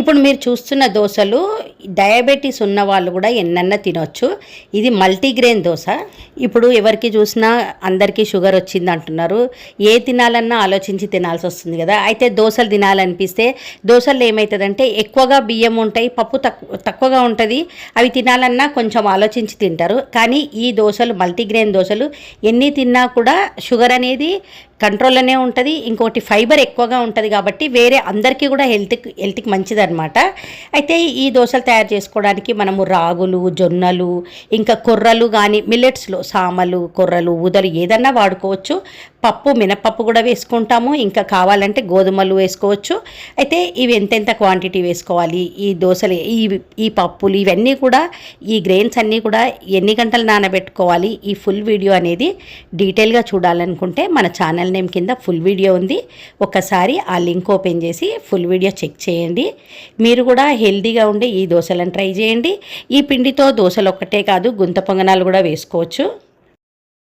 ఇప్పుడు మీరు చూస్తున్న దోశలు డయాబెటీస్ ఉన్న వాళ్ళు కూడా ఎన్నన్నా తినొచ్చు. ఇది మల్టీగ్రెయిన్ దోశ. ఇప్పుడు ఎవరికి చూసినా అందరికీ షుగర్ వచ్చింది అంటున్నారు. ఏ తినాలన్నా ఆలోచించి తినాల్సి వస్తుంది కదా. అయితే దోశలు తినాలనిపిస్తే దోశలు ఏమవుతుందంటే ఎక్కువగా బియ్యం ఉంటాయి, పప్పు తక్కువగా ఉంటుంది. అవి తినాలన్నా కొంచెం ఆలోచించి తింటారు. కానీ ఈ దోశలు మల్టీగ్రెయిన్ దోశలు ఎన్ని తిన్నా కూడా షుగర్ అనేది కంట్రోల్లోనే ఉంటుంది. ఇంకోటి ఫైబర్ ఎక్కువగా ఉంటుంది కాబట్టి వేరే అందరికీ కూడా హెల్త్కి మంచిదన్నమాట. అయితే ఈ దోశలు తయారు చేసుకోవడానికి మనము రాగులు, జొన్నలు, ఇంకా కొర్రలు కానీ మిల్లెట్స్లో సామలు, కొర్రలు, ఊదలు ఏదన్నా వాడుకోవచ్చు. పప్పు, మినపప్పు కూడా వేసుకుంటాము. ఇంకా కావాలంటే గోధుమలు వేసుకోవచ్చు. అయితే ఇవి ఎంతెంత క్వాంటిటీ వేసుకోవాలి, ఈ దోశలు, ఈ పప్పులు ఇవన్నీ కూడా, ఈ గ్రెయిన్స్ అన్నీ కూడా ఎన్ని గంటలు నానబెట్టుకోవాలి, ఈ ఫుల్ వీడియో అనేది డీటెయిల్గా చూడాలనుకుంటే మన ఛానల్ నేమ్ కింద ఫుల్ వీడియో ఉంది. ఒకసారి ఆ లింక్ ఓపెన్ చేసి ఫుల్ వీడియో చెక్ చేయండి. మీరు కూడా హెల్తీగా ఉండే ఈ దోశలను ట్రై చేయండి. ఈ పిండితో దోశలు ఒక్కటే కాదు, గుంత పొంగనాలు కూడా వేసుకోవచ్చు.